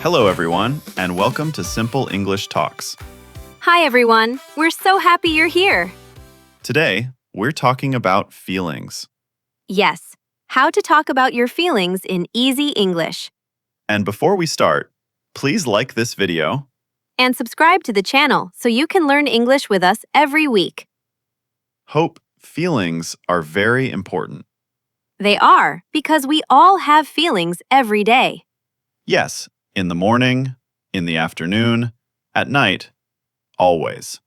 Hello, everyone, and welcome to Simple English Talks. Hi, everyone. We're so happy you're here. Today, we're talking about feelings. Yes, how to talk about your feelings in easy English. And before we start, please like this video. And subscribe to the channel so you can learn English with us every week. Hope feelings are very important. They are, because we all have feelings every day. Yes, in the morning, in the afternoon, at night, always.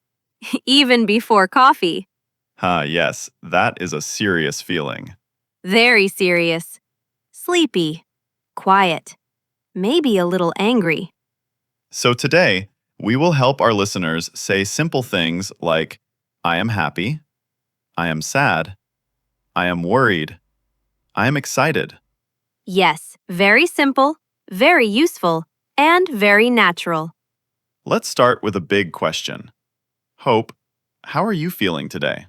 Even before coffee. Yes, that is a serious feeling. Very serious. Sleepy. Quiet. Maybe a little angry. So today, we will help our listeners say simple things like, I am happy, I am sad, I am worried, I am excited. Yes, very simple, very useful, and very natural. Let's start with a big question. Hope, how are you feeling today?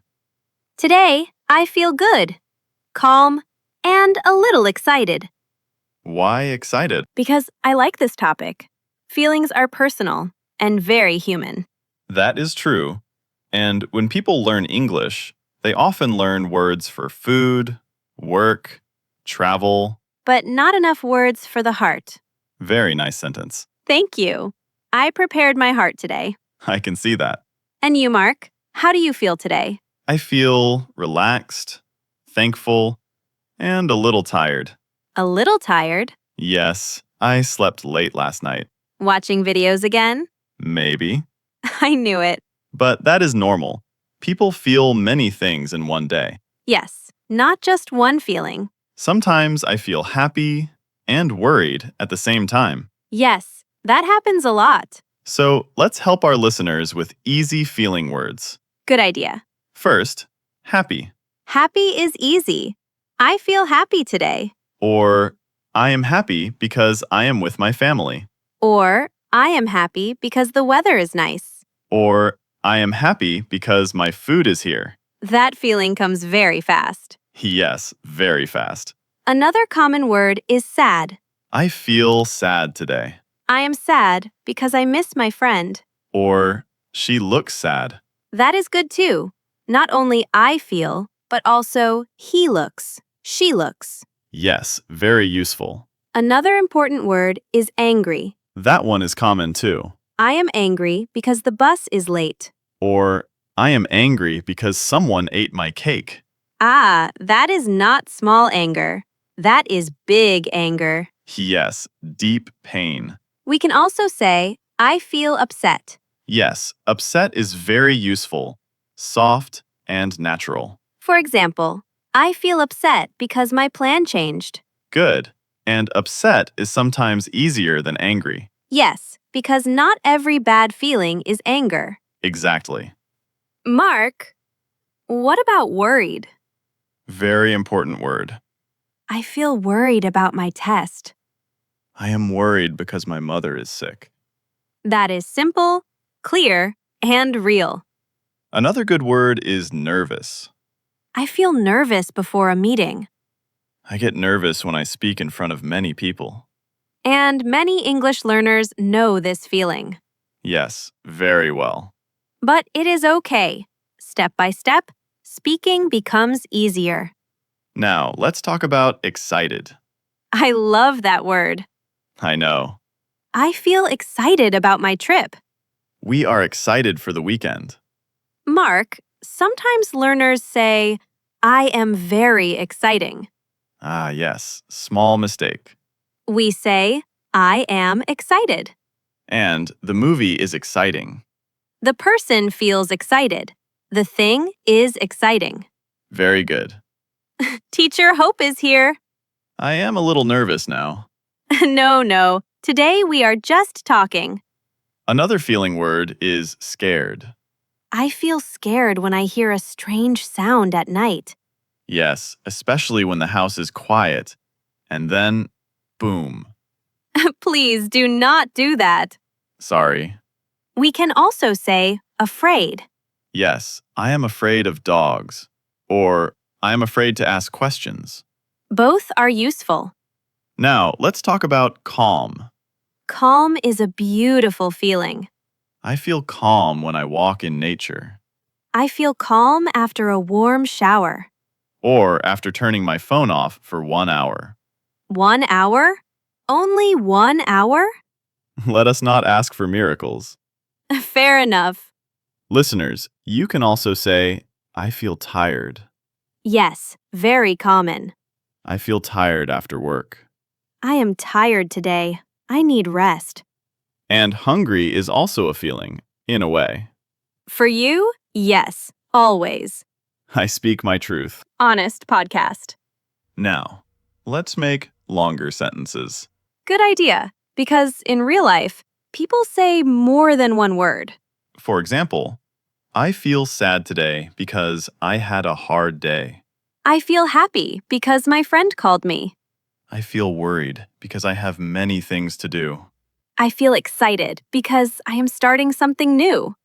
Today, I feel good, calm, and a little excited. Why excited? Because I like this topic. Feelings are personal and very human. That is true. And when people learn English, they often learn words for food, work, travel. But not enough words for the heart. Very nice sentence. Thank you. I prepared my heart today. I can see that. And you, Mark? How do you feel today? I feel relaxed, thankful, and a little tired. A little tired. Yes, I slept late last night. Watching videos again? Maybe. I knew it. But that is normal. People feel many things in one day. Yes, not just one feeling. Sometimes I feel happy and worried at the same time. Yes, that happens a lot. So let's help our listeners with easy feeling words. Good idea. First, happy, Happy is easy. I feel happy today. or I am happy because I am with my family, Or, I am happy because the weather is nice. or I am happy because my food is here. That feeling comes very fast. Yes, very fast. Another common word is sad. I feel sad today, I am sad because I miss my friend. or she looks sad. That is good too. Not only I feel, but also he looks, she looks. Yes, very useful. Another important word is angry. That one is common too. I am angry because the bus is late. Or I am angry because someone ate my cake. Ah, that is not small anger. That is big anger. Yes, deep pain. We can also say, I feel upset. Yes, upset is very useful, soft, and natural. For example, I feel upset because my plan changed. Good. And upset is sometimes easier than angry. Yes, because not every bad feeling is anger. Exactly. Mark, what about worried? Very important word. I feel worried about my test. I am worried because my mother is sick. That is simple, clear, and real. Another good word is nervous. I feel nervous before a meeting. I get nervous when I speak in front of many people. And many English learners know this feeling. Yes, very well. But it is okay. Step by step, speaking becomes easier. Now, let's talk about excited. I love that word. I know. I feel excited about my trip. We are excited for the weekend. Mark, sometimes learners say, I am very exciting. Yes, small mistake. We say, I am excited. And the movie is exciting. The person feels excited. The thing is exciting. Very good. Teacher Hope is here. I am a little nervous now. No. Today we are just talking. Another feeling word is scared. I feel scared when I hear a strange sound at night. Yes, especially when the house is quiet. And then, boom. Please do not do that. Sorry. We can also say afraid. Yes, I am afraid of dogs. Or I am afraid to ask questions. Both are useful. Now, let's talk about calm. Calm is a beautiful feeling. I feel calm when I walk in nature. I feel calm after a warm shower. Or after turning my phone off for 1 hour. 1 hour? Only 1 hour? Let us not ask for miracles. Fair enough. Listeners, you can also say, I feel tired. Yes, very common. I feel tired after work. I am tired today. I need rest. And hungry is also a feeling, in a way. For you, yes, always. I speak my truth. Honest podcast. Now, let's make longer sentences. Good idea, because in real life, people say more than one word. For example, I feel sad today because I had a hard day. I feel happy because my friend called me. I feel worried because I have many things to do. I feel excited because I am starting something new.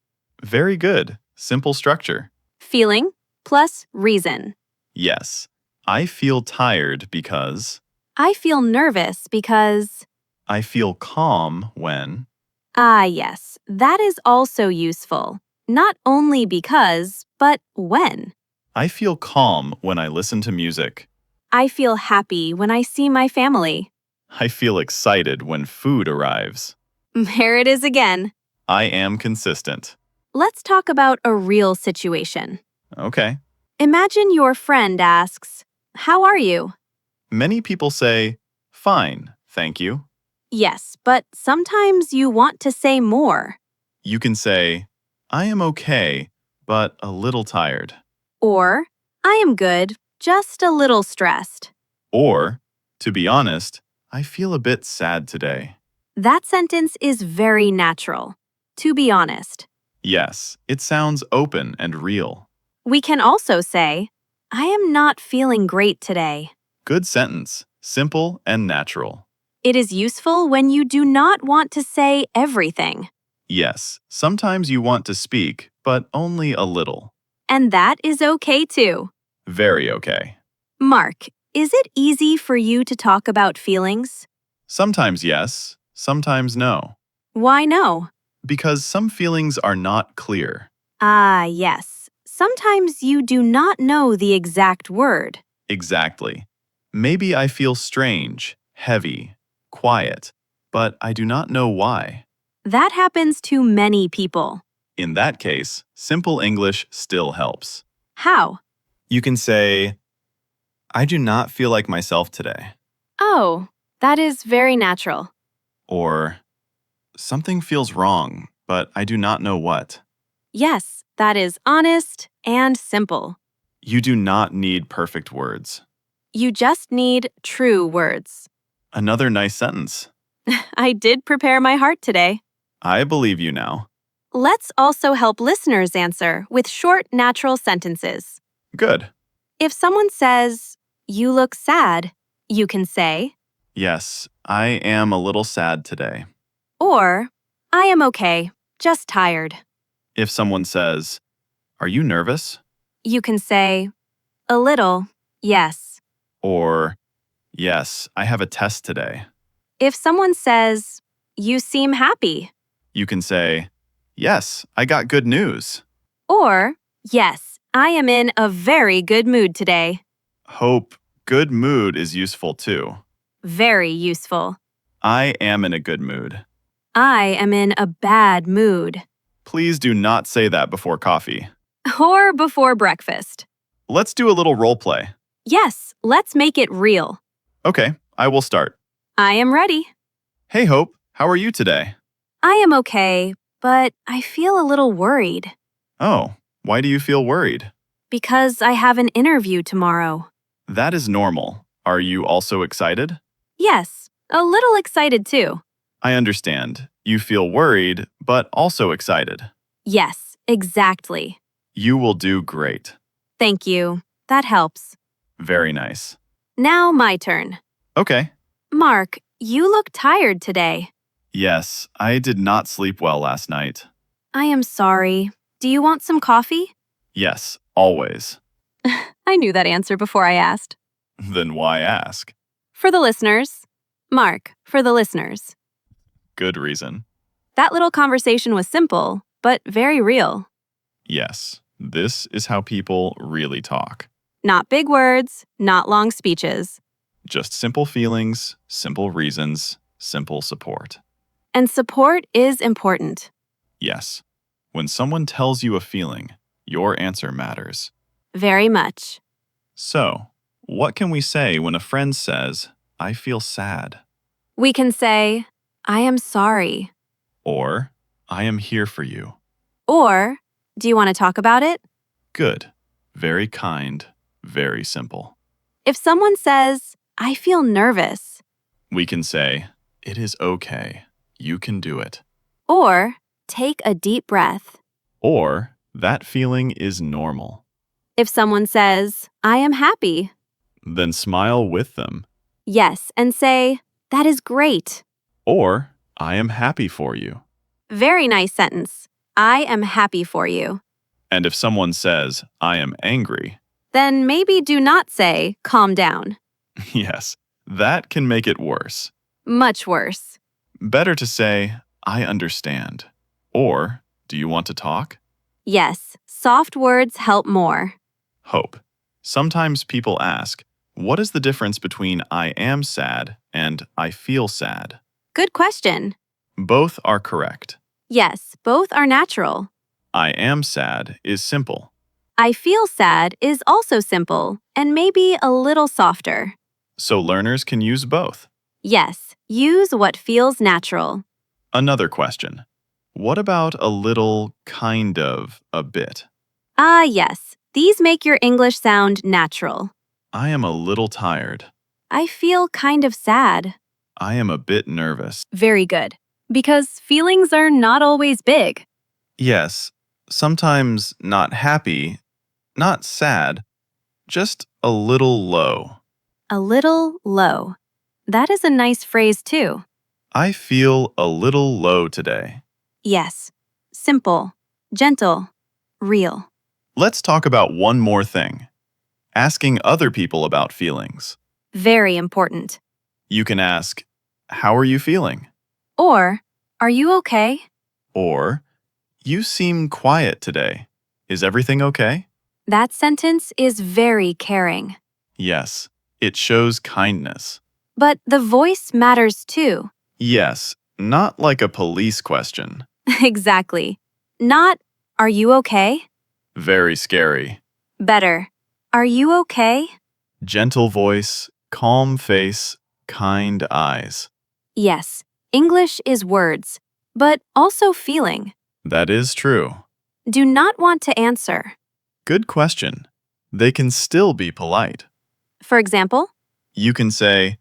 Very good. Simple structure. Feeling plus reason. Yes. I feel tired because I feel nervous because... I feel calm when Ah, yes, that is also useful. Not only because, but when. I feel calm when I listen to music. I feel happy when I see my family. I feel excited when food arrives. There it is again. I am consistent. Let's talk about a real situation. Okay. Imagine your friend asks, "How are you?" Many people say, fine, thank you. Yes, but sometimes you want to say more. You can say, I am okay, but a little tired. Or, "I am good, just a little stressed." Or, to be honest, I feel a bit sad today. That sentence is very natural. To be honest. Yes, it sounds open and real. We can also say, "I am not feeling great today." Good sentence, simple and natural. It is useful when you do not want to say everything. Yes, sometimes you want to speak, but only a little. And that is okay too. Very okay. Mark, is it easy for you to talk about feelings? Sometimes yes, sometimes no. Why no? Because some feelings are not clear. Ah, yes. Sometimes you do not know the exact word. Exactly. Maybe I feel strange, heavy, quiet, but I do not know why. That happens to many people. In that case, simple English still helps. How? You can say, I do not feel like myself today. Oh, that is very natural. Or, something feels wrong, but I do not know what. Yes, that is honest and simple. You do not need perfect words. You just need true words. Another nice sentence. I did prepare my heart today. I believe you now. Let's also help listeners answer with short, natural sentences. Good. If someone says, "You look sad," you can say, Yes, I am a little sad today. or, "I am okay, just tired." If someone says, Are you nervous? You can say, "A little, yes." Or, Yes, I have a test today. If someone says, "You seem happy," You can say, Yes, I got good news. or, "Yes, I am in a very good mood today." Hope, good mood is useful too. Very useful. I am in a good mood. I am in a bad mood. Please do not say that before coffee. Or before breakfast. Let's do a little role play. Yes, let's make it real. Okay, I will start. I am ready. Hey, Hope, how are you today? I am okay, but I feel a little worried Oh, why do you feel worried? because I have an interview tomorrow. That is normal. Are you also excited? Yes, a little excited too. I understand. You feel worried, but also excited. Yes, exactly. You will do great. Thank you. That helps. Very nice. Now my turn. Okay. Mark, you look tired today. Yes, I did not sleep well last night. I am sorry. Do you want some coffee? Yes, always. I knew that answer before I asked. Then why ask? For the listeners. Mark, for the listeners. good reason. That little conversation was simple, but very real. Yes, this is how people really talk. Not big words, not long speeches. Just simple feelings, simple reasons, simple support. And support is important. Yes, when someone tells you a feeling, your answer matters. Very much. So, what can we say when a friend says, I feel sad? We can say, I am sorry. Or, I am here for you. Or, do you want to talk about it? Good. Very kind. Very simple. If someone says, I feel nervous. We can say, it is okay. You can do it. Or, take a deep breath. Or, that feeling is normal. If someone says, I am happy. Then smile with them. Yes, and say, that is great. Or, I am happy for you. Very nice sentence. I am happy for you. And if someone says, I am angry, Then maybe do not say, calm down. yes, that can make it worse. Much worse. Better to say, I understand. Or, do you want to talk? Yes, soft words help more. Hope. Sometimes people ask, what is the difference between I am sad and I feel sad? Good question. Both are correct. Yes, both are natural. I am sad is simple. I feel sad is also simple and maybe a little softer. So learners can use both. Yes, use what feels natural. Another question. What about a little, kind of, a bit? Ah, yes, these make your English sound natural. I am a little tired. I feel kind of sad. I am a bit nervous. Very good. Because feelings are not always big. Yes, sometimes not happy, not sad, just a little low. A little low. That is a nice phrase, too. I feel a little low today. Yes. Simple, gentle, real. Let's talk about one more thing. Asking other people about feelings. Very important. You can ask, how are you feeling? Or, are you okay? Or, you seem quiet today. Is everything okay? That sentence is very caring. Yes, it shows kindness. But the voice matters too. Yes, not like a police question. Exactly. Not, are you okay? Very scary. Better, are you okay? Gentle voice, calm face, kind eyes. Yes, English is words, but also feeling. That is true. Do not want to answer. Good question. They can still be polite. For example, You can say,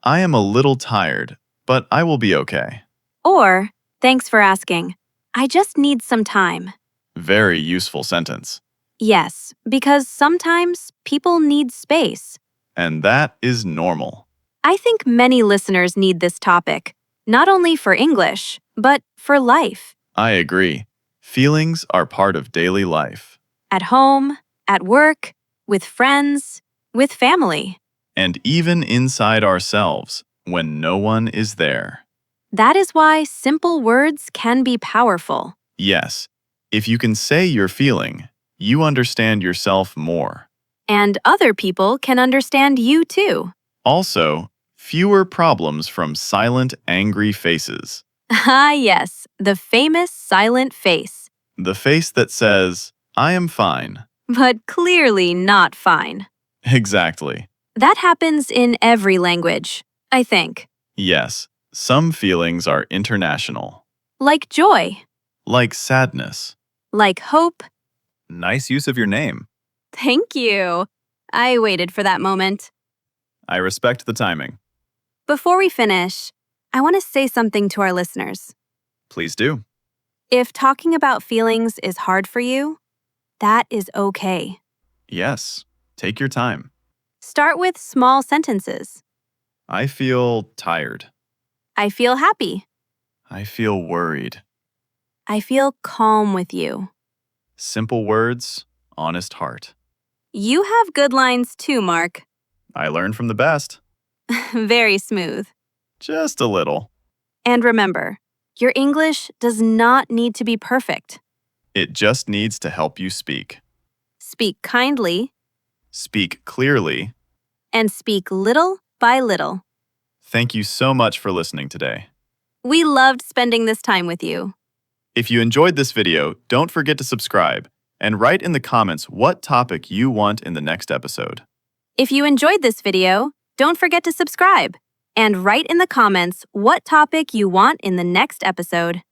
I am a little tired, but I will be okay. or, thanks for asking. I just need some time. Very useful sentence. Yes, because sometimes people need space. And that is normal. I think many listeners need this topic, not only for English, but for life. I agree. Feelings are part of daily life. At home, at work, with friends, with family. And even inside ourselves when no one is there. That is why simple words can be powerful. Yes, if you can say you're feeling, you understand yourself more. And other people can understand you too. Also, fewer problems from silent, angry faces. Ah, yes, the famous silent face. The face that says, I am fine. But clearly not fine. Exactly. That happens in every language, I think. Yes, some feelings are international. Like joy, Like sadness. like hope. Nice use of your name. Thank you. I waited for that moment. I respect the timing. Before we finish, I want to say something to our listeners. Please do. If talking about feelings is hard for you, that is okay. Yes, take your time. Start with small sentences. I feel tired. I feel happy. I feel worried. I feel calm with you. Simple words, honest heart. You have good lines too, Mark. I learn from the best. Very smooth. Just a little. And remember, your English does not need to be perfect. It just needs to help you speak. Speak kindly Speak clearly. and speak little by little. Thank you so much for listening today. We loved spending this time with you. If you enjoyed this video, don't forget to subscribe and write in the comments what topic you want in the next episode. If you enjoyed this video, don't forget to subscribe and write in the comments what topic you want in the next episode.